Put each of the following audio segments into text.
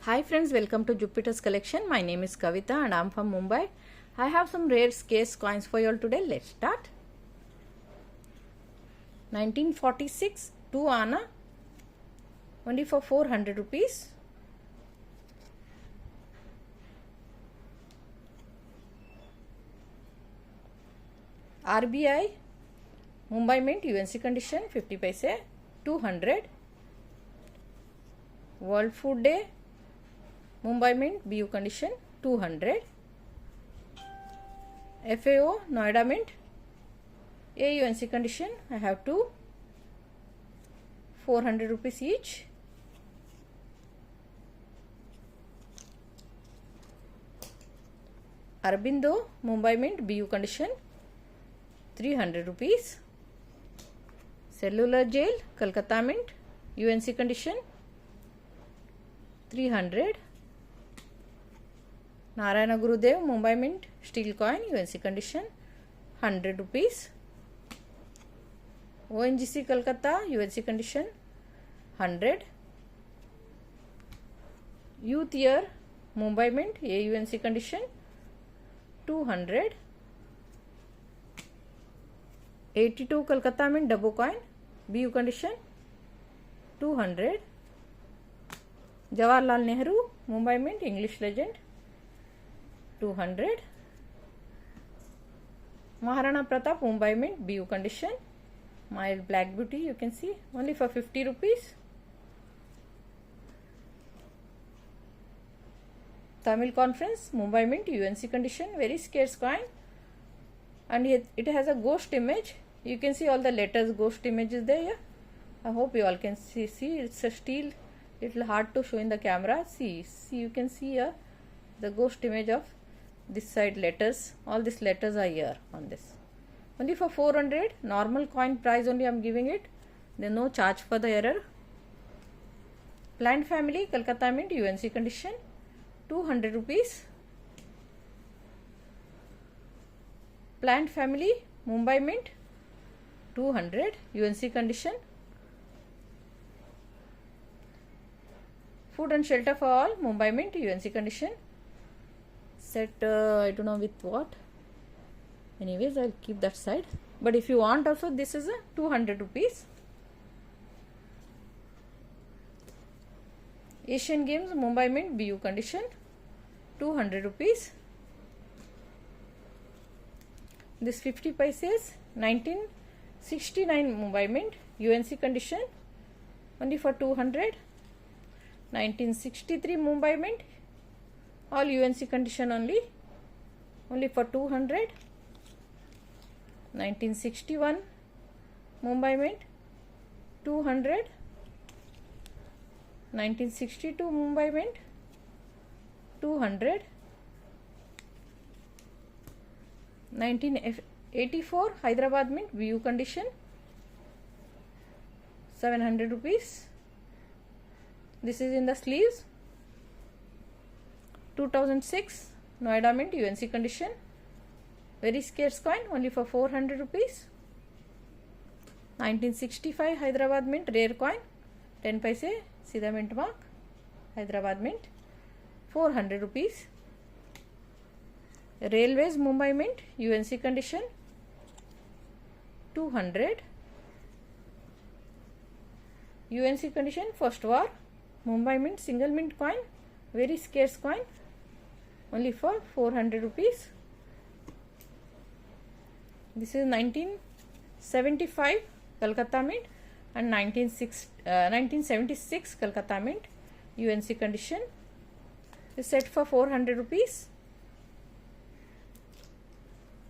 Hi friends, welcome to Jupiter's collection. My name is Kavita and I am from Mumbai. I have some rare scarce coins for you all today. Let's start. 1946 2 Anna, only for 400 rupees. RBI Mumbai Mint UNC condition 50 paise 200. World Food Day Mumbai Mint BU condition 200. FAO Noida Mint AUNC condition I have two, 400 rupees each. Arbindo Mumbai Mint BU condition 300 rupees. Cellular Jail Kolkata Mint UNC condition 300. Narayana Gurudev Mumbai Mint steel coin UNC condition 100 rupees. ONGC Kolkata UNC condition 100. Youth Year Mumbai Mint AUNC condition 200. 82 Kolkata Mint double coin BU condition 200. Jawaharlal Nehru Mumbai Mint English legend 200. Maharana Pratap Mumbai Mint BU condition mild black beauty, you can see, only for 50 rupees. Tamil Conference Mumbai Mint UNC condition, very scarce coin, and it has a ghost image. You can see all the letters ghost images there. Yeah? I hope you all can see it's a steel, little hard to show in the camera. See you can see here the ghost image of this side letters. All these letters are here on this. Only for 400. Normal coin price only I am giving it. There is no charge for the error. Plant Family Kolkata Mint UNC condition 200 rupees. Plant Family Mumbai Mint 200 UNC condition. Food and Shelter for All Mumbai Mint UNC condition. Set I don't know with what. Anyways, I'll keep that side. But if you want also, this is a 200 rupees. Asian Games Mumbai Mint BU condition 200 rupees. This 50 paise 1969 Mumbai Mint UNC condition only for 200. 1963 Mumbai Mint all UNC condition only for 200. 1961 Mumbai Mint 200. 1962 Mumbai Mint 200. 1984 Hyderabad Mint BU condition 700 rupees. This is in the sleeves. 2006 Noida Mint UNC condition, very scarce coin, only for 400 rupees. 1965 Hyderabad Mint rare coin, 10 paise, see the mint mark, Hyderabad Mint, 400 rupees. Railways Mumbai Mint UNC condition 200. UNC condition first war Mumbai Mint single mint coin, very scarce coin, only for 400 rupees. This is 1975 Kolkata Mint and 1976 Kolkata Mint UNC condition. Is set for 400 rupees.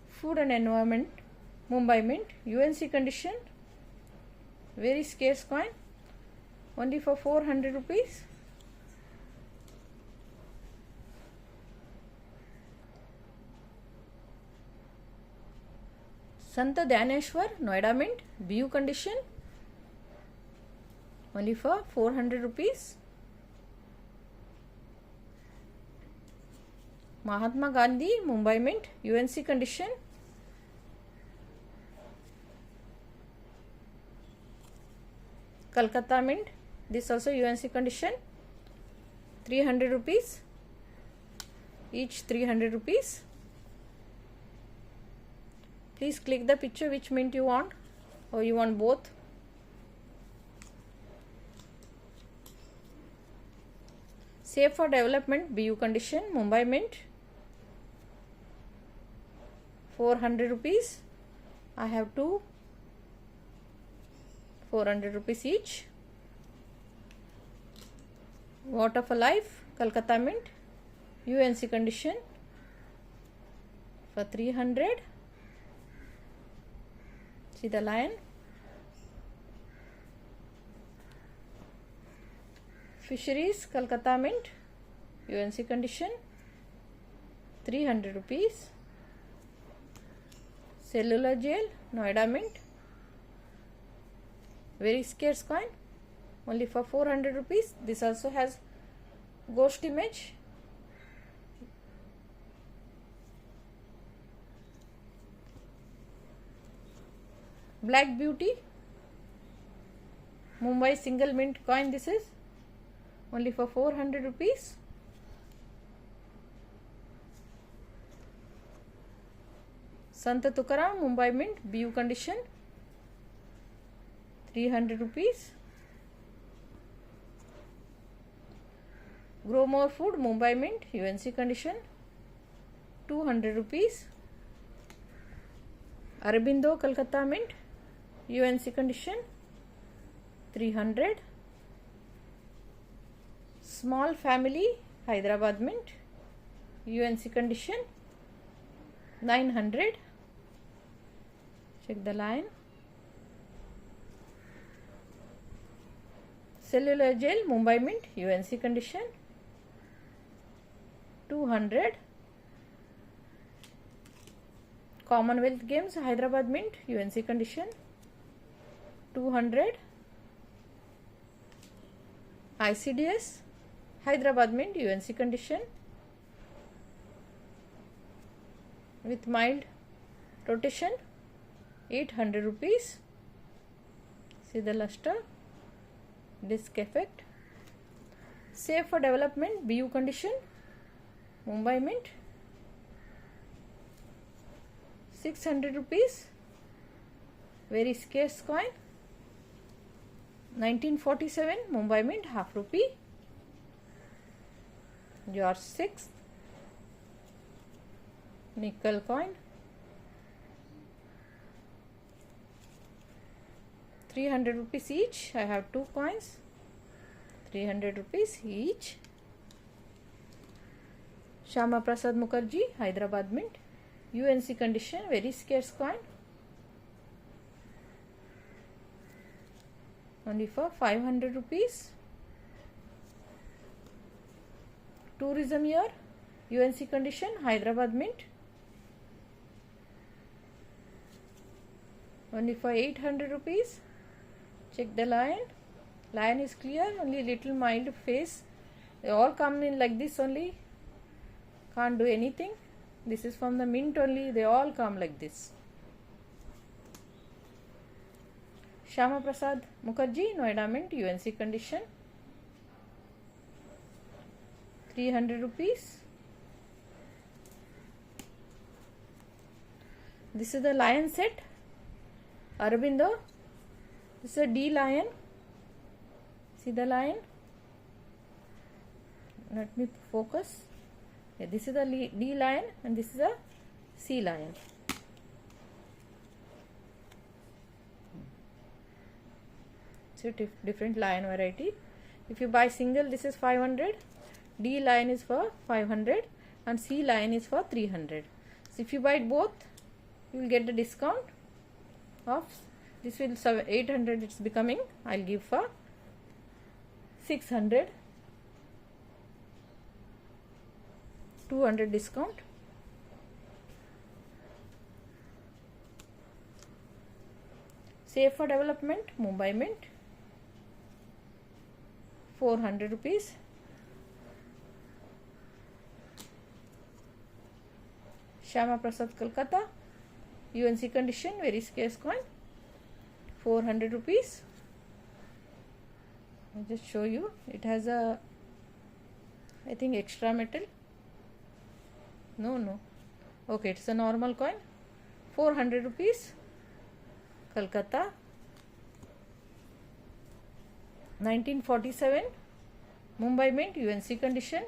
Food and Environment Mumbai Mint UNC condition, very scarce coin, only for 400 rupees. Sant Dhyaneshwar Noida Mint BU condition, only for 400 rupees. Mahatma Gandhi Mumbai Mint UNC condition, Kolkata Mint, this also UNC condition, 300 rupees. Each 300 rupees. Please click the picture which mint you want, or you want both. Save for Development BU condition Mumbai Mint, 400 rupees. I have two, 400 rupees each. Water for Life Kolkata Mint, UNC condition, for 300. See the lion. Fisheries Kolkata Mint, UNC condition, 300 rupees. Cellular Jail Noida Mint, very scarce coin, only for 400 rupees. This also has ghost image. Black Beauty Mumbai single mint coin, this is only for 400 rupees. Sant Tukaram Mumbai Mint BU condition, 300 rupees. Grow More Food Mumbai Mint UNC condition, 200 rupees. Aurobindo Kolkata Mint UNC condition, 300. Small Family Hyderabad Mint UNC condition, 900. Check the line. Cellular Jail Mumbai Mint UNC condition, 200. Commonwealth Games Hyderabad Mint UNC condition, 200. ICDS Hyderabad Mint UNC condition with mild rotation, 800 rupees. See the luster, disc effect. Save for Development BU condition Mumbai Mint, 600 rupees, very scarce coin. 1947 Mumbai Mint half rupee, George 6th nickel coin, 300 rupees each. I have two coins, 300 rupees each. Shama Prasad Mukherjee Hyderabad Mint UNC condition, very scarce coin, only for 500 rupees. Tourism Year UNC condition Hyderabad Mint, only for 800 rupees. Check the lion. Lion is clear, only little mild face. They all come in like this only, can't do anything. This is from the mint only, they all come like this. Shama Prasad Mukherjee Noida Mint UNC condition, 300 rupees. This is the lion set Aurobindo. This is a D lion. See the lion. Let me focus. Yeah, this is a D lion and this is a C lion. So different lion variety. If you buy single, this is 500. D lion is for 500 and C lion is for 300. So if you buy both, you will get the discount of this will 800. It's becoming. I'll give for 600. 200 discount. Save for Development Mumbai Mint, 400 rupees. Shama Prasad Kolkata UNC condition, very scarce coin, 400 rupees. I'll just show you. It has a I think extra metal. No. Okay, it's a normal coin. 400 rupees. Kolkata. 1947. Mumbai Mint, UNC condition.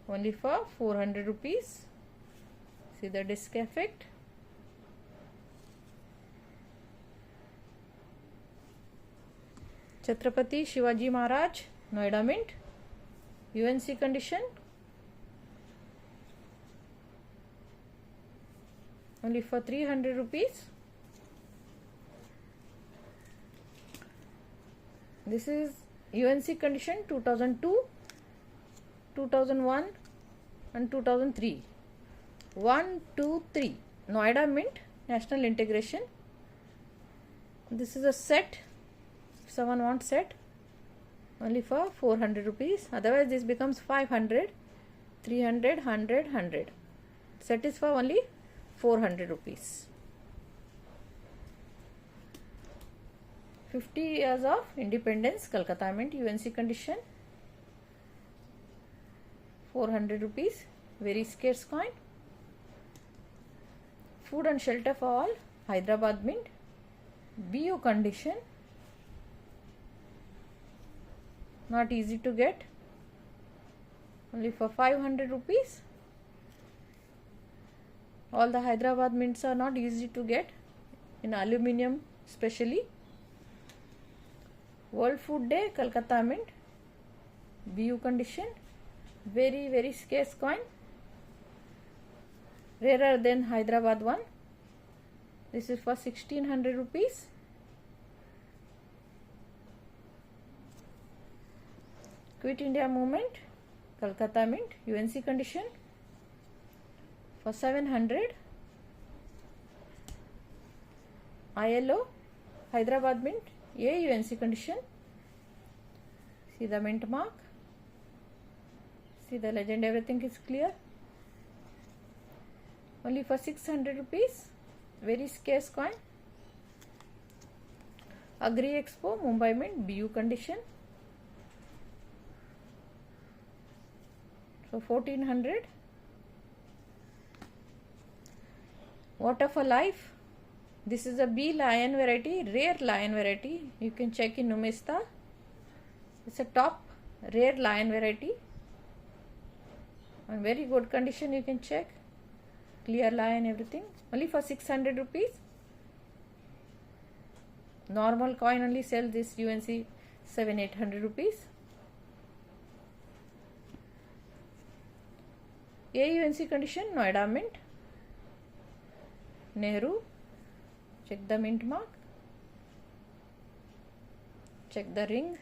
Only for 400 rupees. See the disc effect. Chhatrapati Shivaji Maharaj, Noida Mint, UNC condition. Only for 300 rupees. This is UNC condition 2002, 2001 and 2003. 1, 2, 3. Noida Mint, National Integration. This is a set. If someone wants set, only for 400 rupees. Otherwise this becomes 500, 300, 100, 100. Set is for only 400 rupees. 50 years of independence, Kolkata Mint, UNC condition. 400 rupees. Very scarce coin. Food and shelter for all, Hyderabad Mint, BU condition. Not easy to get. Only for 500 rupees. All the Hyderabad mints are not easy to get, in aluminium especially. World Food Day, Kolkata Mint, BU condition. Very scarce coin. Rarer than Hyderabad one. This is for 1600 rupees. Quit India Movement, Kolkata Mint, UNC condition. For 700. ILO, Hyderabad Mint, UNC condition. See the mint mark. See the legend, everything is clear. Only for 600 rupees. Very scarce coin. Agri Expo, Mumbai Mint, BU condition. So 1400. Water for Life. This is a B lion variety, rare lion variety. You can check in Numista. It's a top rare lion variety. In very good condition, you can check. Clear lion, everything. Only for 600 rupees. Normal coin only sells this UNC 700-800 rupees. AUNC condition, Noida Mint, Nehru. Check the mint mark. Check the ring.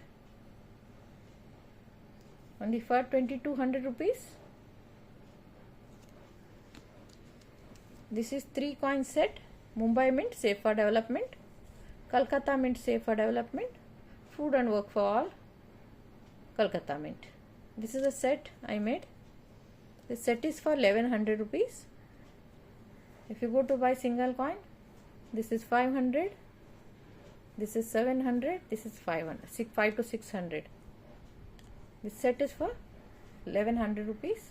Only for 2200 rupees. This is 3 coin set. Mumbai Mint, Safe for Development. Kolkata Mint, Safe for Development. Food and Work for All, Kolkata Mint. This is a set I made. This set is for 1100 rupees. If you go to buy single coin, this is 500, this is 700, this is 500, 5 to 600. This set is for 1100 rupees.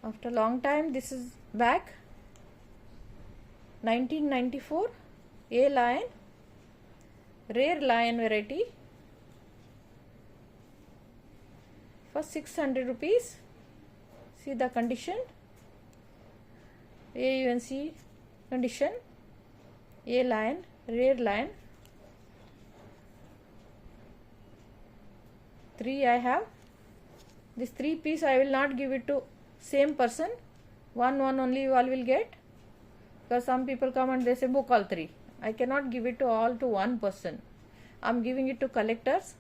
After long time, this is back. 1994, A lion, rare lion variety, for 600 rupees. See the condition. AUNC condition. A lion, rare lion. 3 I have. This 3 piece I will not give it to same person. One only you all will get, because some people come and they say book all 3. I cannot give it to all to one person. I am giving it to collectors,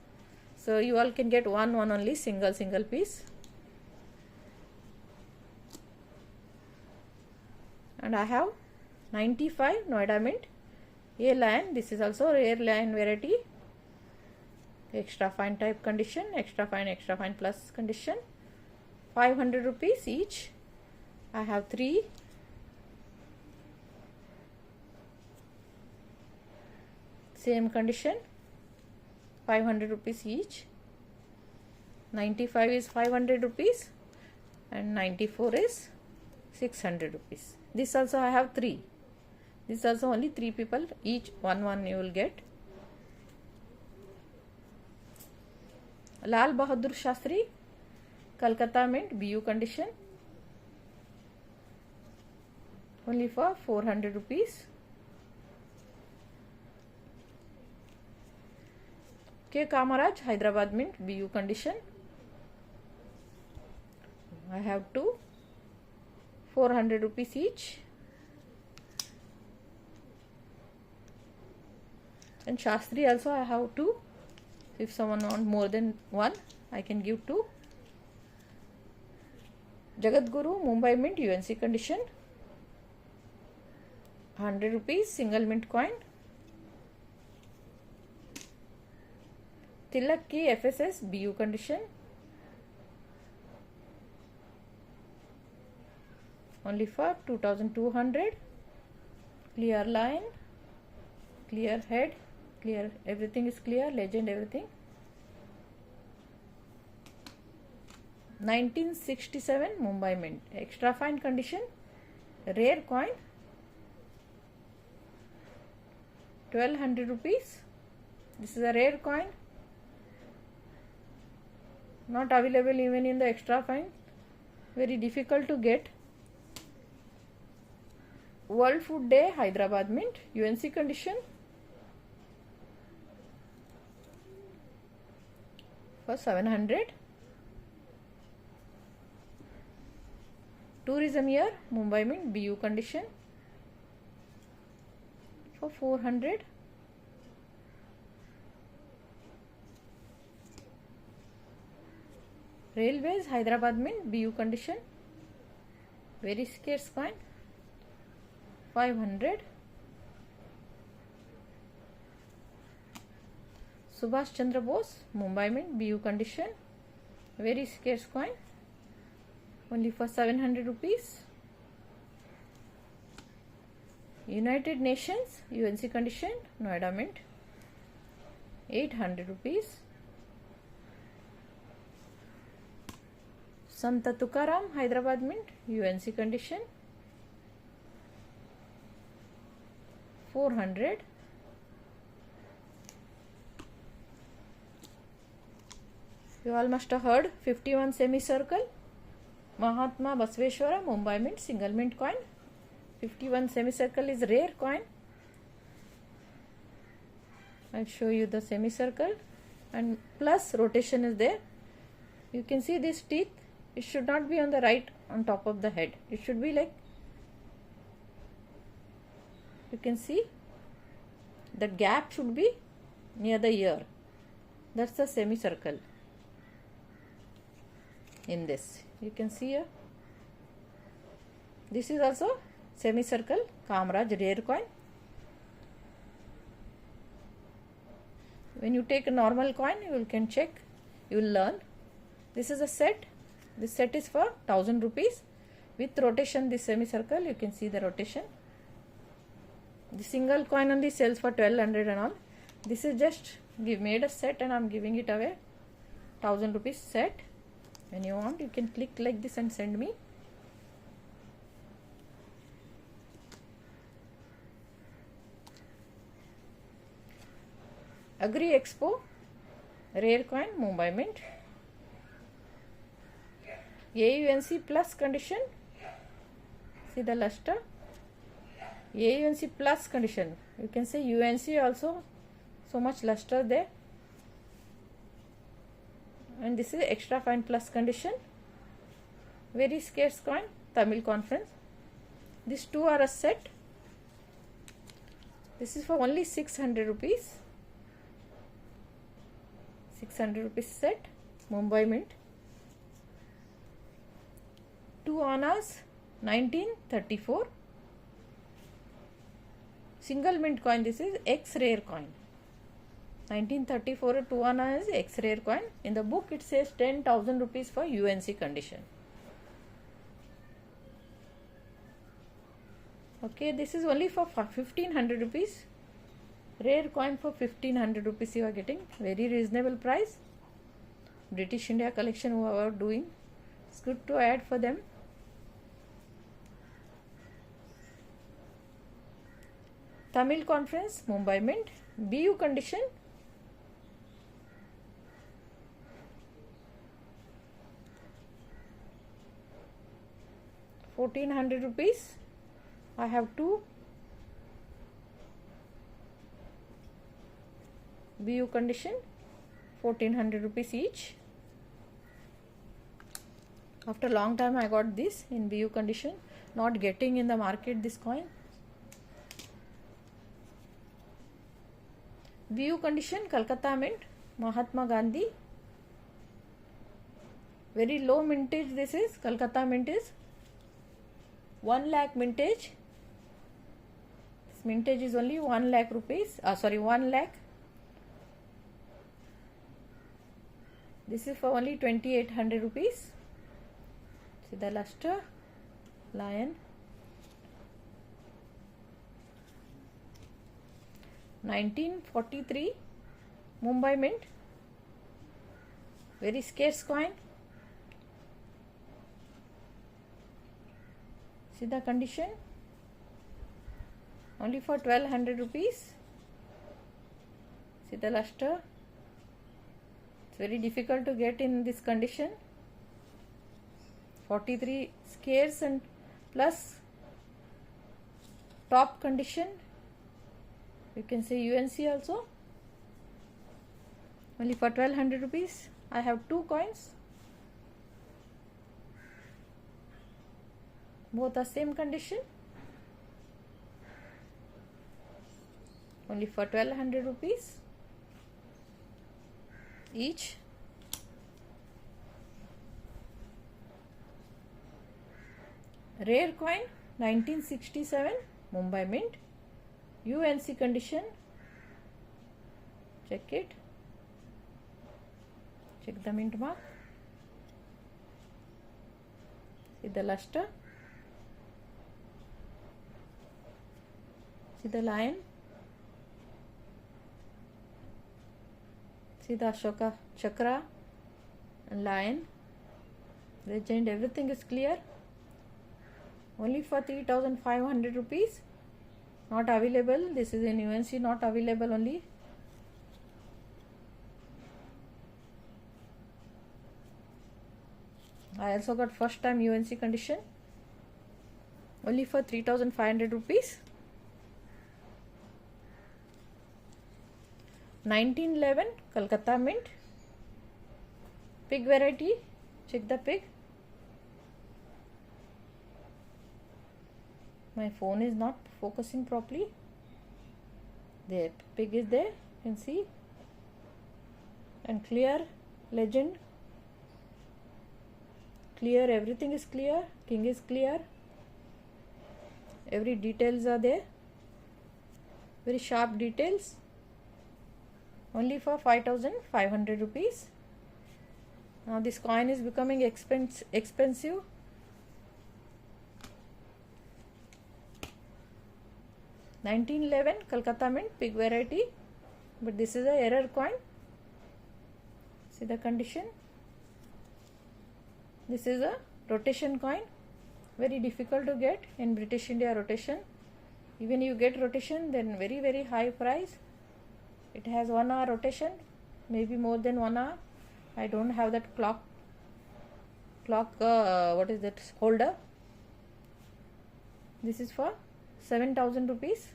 so you all can get one only, single piece. And I have 95 Noida Mint, A lion. This is also rare lion variety. extra fine type condition, extra fine plus condition, 500 rupees each. I have 3. Same condition, 500 rupees each. 95 is 500 rupees and 94 is 600 rupees. This also I have 3. This also only 3 people, each one you will get. Lal Bahadur Shastri, Kolkata Mint, BU condition, only for 400 rupees. K. Kamaraj, Hyderabad Mint, BU condition. I have 2, 400 rupees each. And Shastri also I have 2. If someone wants more than 1, I can give 2. Jagadguru, Mumbai Mint, UNC condition, 100 rupees single mint coin. Tilak Ki FSS, BU condition, only for 2200. Clear line, clear head, clear, everything is clear, legend, everything. 1967 Mumbai Mint, extra fine condition, rare coin, 1200 rupees. This is a rare coin, not available even in the extra fine, very difficult to get. World Food Day, Hyderabad Mint, UNC condition, for 700. Tourism Year, Mumbai Mint, BU condition, for 400. Railways, Hyderabad Mint, BU condition, very scarce coin, 500. Subhash Chandra Bose, Mumbai Mint, BU condition, very scarce coin, only for 700 rupees. United Nations, UNC condition, Noida Mint, 800 rupees. Santa Tukaram, Hyderabad Mint, UNC condition, 400. You all must have heard 51 semicircle, Mahatma Basveshwara, Mumbai Mint, single mint coin. 51 semicircle is rare coin. I'll show you the semicircle, and plus rotation is there. You can see these teeth, it should not be on the right on top of the head. It should be like, you can see the gap should be near the ear. That's the semicircle. In this you can see here, this is also semicircle, Kamaraj rare coin. When you take a normal coin, you can check, you will learn. This is a set. This set is for 1000 rupees. With rotation, this semicircle, you can see the rotation. The single coin only sells for 1200 and all. This is just made a set and I am giving it away. 1000 rupees set. When you want, you can click like this and send me. Agri Expo, rare coin, Mumbai Mint, AUNC plus condition. See the luster, AUNC plus condition. You can say UNC also, so much luster there. And this is extra fine plus condition, very scarce coin, Tamil Conference. These two are a set. This is for only 600 rupees. 600 rupees set, Mumbai Mint. 2 annas, 1934. Single mint coin, this is X rare coin. 1934 2 anna is X rare coin. In the book it says 10,000 rupees for UNC condition. Okay, this is only for 1500 rupees. Rare coin for 1500 rupees you are getting. Very reasonable price. British India collection who are doing. It's good to add for them. Tamil Conference, Mumbai Mint. BU condition. ₹1,400. I have two. BU condition, 1400 rupees each. After a long time I got this in BU condition, not getting in the market this coin. BU condition, Calcutta Mint, Mahatma Gandhi. Very low mintage this is. Calcutta Mint is 1 lakh mintage. This mintage is only 1 lakh rupees. 1 lakh. This is for only 2800 rupees. See the luster, lion. 1943 Mumbai Mint. Very scarce coin. See the condition. Only for 1200 rupees. See the luster. It's very difficult to get in this condition. 43 scarce and plus top condition. You can say UNC also. Only for 1200 rupees. I have two coins. Both are same condition. Only for 1200 rupees each. Rare coin, 1967 Mumbai Mint. UNC condition. Check it. Check the mint mark. See the luster. See the lion. See the Ashoka chakra and lion. Legend, everything is clear. Only for 3500 rupees. Not available. This is in UNC, not available only. I also got first time UNC condition. Only for 3500 rupees. 1911 Calcutta Mint. Pig variety. Check the pig. My phone is not focusing properly. There, pig is there. You can see. And clear. Legend. Clear. Everything is clear. King is clear. Every details are there. Very sharp details. Only for 5500 rupees. Now this coin is becoming expensive. $1911 Calcutta Mint, pig variety, but this is a error coin. See the condition. This is a rotation coin, very difficult to get in British India rotation. Even you get rotation, then very high price. It has 1 hour rotation, maybe more than 1 hour. I don't have that clock what is that holder. This is for 7000 rupees.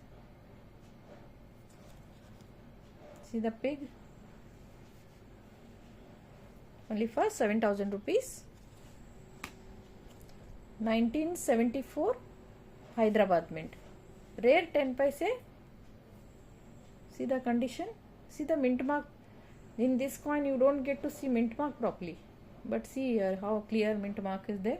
See the pig. Only for 7000 rupees. 1974 Hyderabad Mint. Rare 10 paise. See the condition. See the mint mark. In this coin you don't get to see mint mark properly. But see here how clear mint mark is there.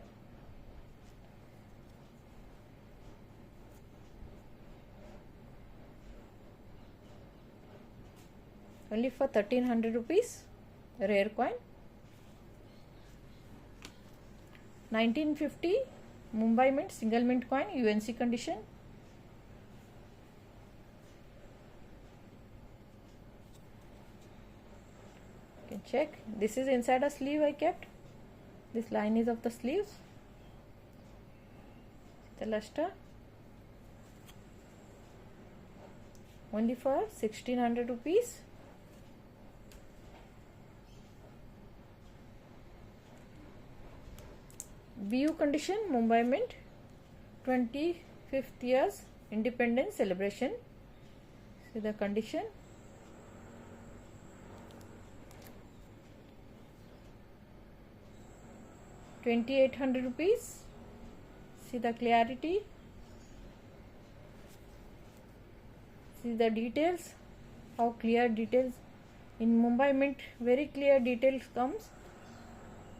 only for 1300 rupees, rare coin. 1950 Mumbai Mint single mint coin, UNC condition. You can check. This is inside a sleeve I kept. This line is of the sleeves. The luster. Only for 1600 rupees. BU condition Mumbai Mint 25th years independence celebration. See the condition. ₹2800. See the clarity. See the details. How clear details in Mumbai Mint. Very clear details comes.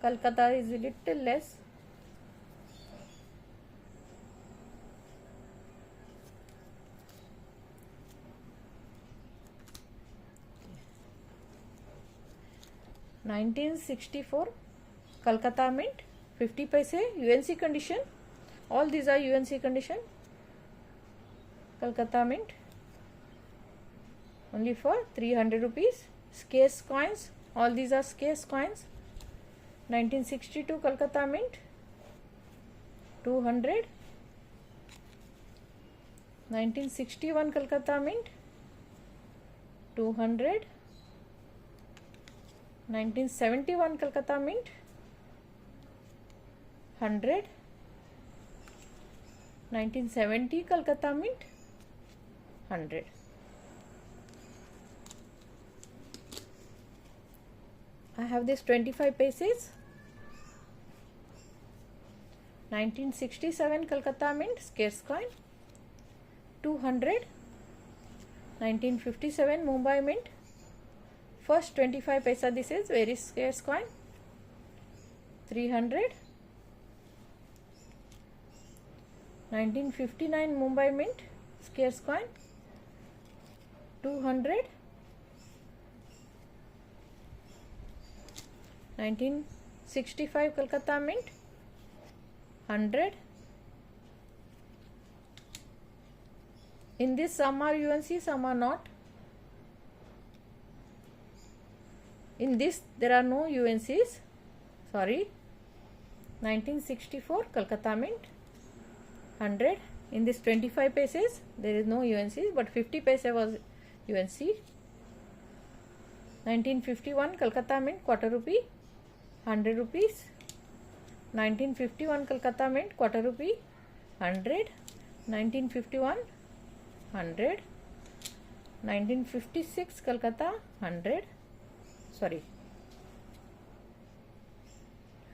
Kolkata is a little less. $1964 Kolkata Mint 50 paise UNC condition. All these are UNC condition. Kolkata Mint only for 300 rupees. Scarce coins. All these are scarce coins. 1962 Kolkata Mint 200. 1961 Kolkata Mint 200. 1971 Kolkata Mint 100. 1970 Kolkata Mint 100. I have this 25 paises. 1967 Kolkata Mint scarce coin 200. 1957 Mumbai Mint first 25 paisa. This is very scarce coin 300. 1959 Mumbai Mint scarce coin 200. 1965 Kolkata Mint 100. In this some are UNC, some are not. In this there are no UNCs. Sorry. 1964 Kolkata Mint 100. In this 25 paises there is no UNCs, but 50 paise was UNC. 1951 Kolkata Mint quarter rupee 100 rupees. 1951 Kolkata Mint quarter rupee 100. 1951 100. 1956 Kolkata 100. Sorry,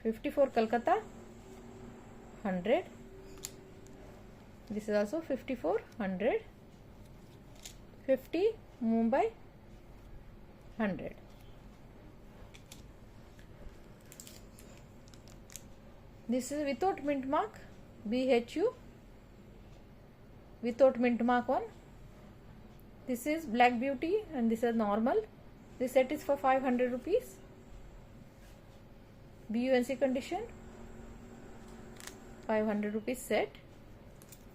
54 Kolkata 100. This is also 54 100. 50 Mumbai 100. This is without mint mark BHU, without mint mark one. This is Black Beauty and this is normal. This set is for 500 rupees. BUNC condition 500 rupees set.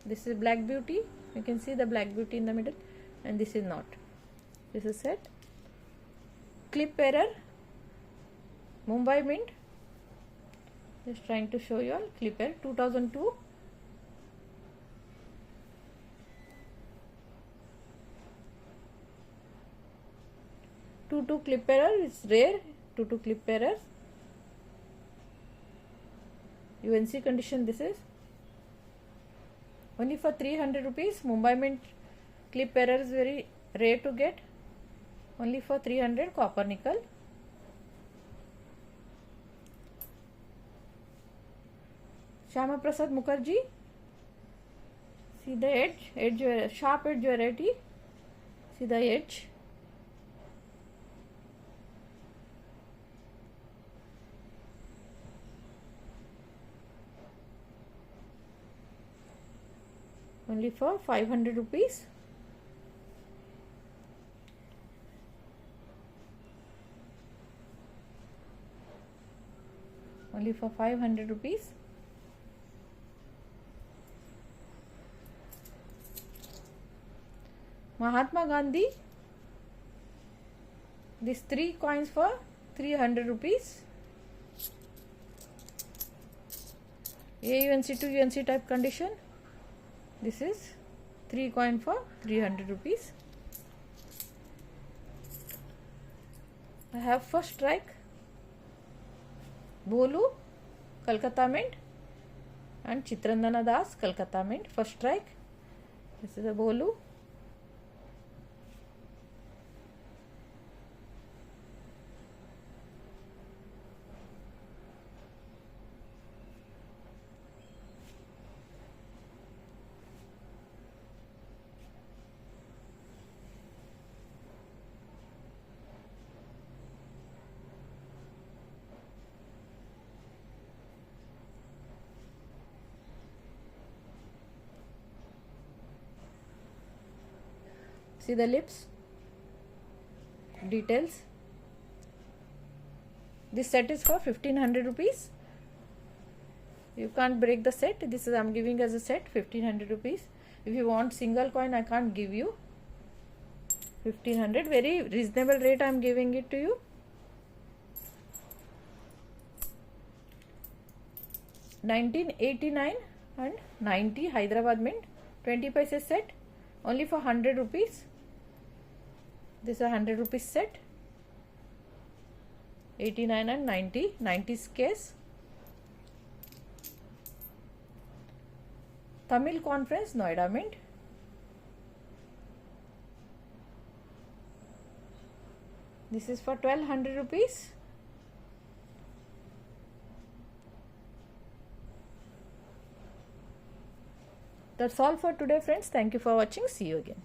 This is Black Beauty. You can see the Black Beauty in the middle, and this is not. This is set. Clip error Mumbai Mint. Just trying to show you all. Clip error 2002. Two clip error is rare. Two clip error. UNC condition. This is only for 300 rupees. Mumbai Mint clip error is very rare to get. Only for 300 copper nickel. Shyama Prasad Mukherjee. See the edge, sharp edge variety. See the edge. Only for 500 rupees. only for 500 rupees. Mahatma Gandhi, these 3 coins for 300 rupees. AUNC to UNC type condition. This is 3 coin for 300 rupees. I have first strike, Bholu, Kolkata Mint, and Chitrandana Das, Kolkata Mint. First strike. This is a Bholu. See the lips, details. This set is for 1500 rupees. You can't break the set. This is I am giving as a set 1500 rupees. If you want single coin, I can't give you 1500. Very reasonable rate I am giving it to you. $19.89 and 90 Hyderabad Mint 20 paise set, only for 100 rupees. This is a 100 rupees set. 89 and 90, 90's case. Tamil Conference, Noida Mint. This is for 1200 rupees. That's all for today, friends. Thank you for watching. See you again.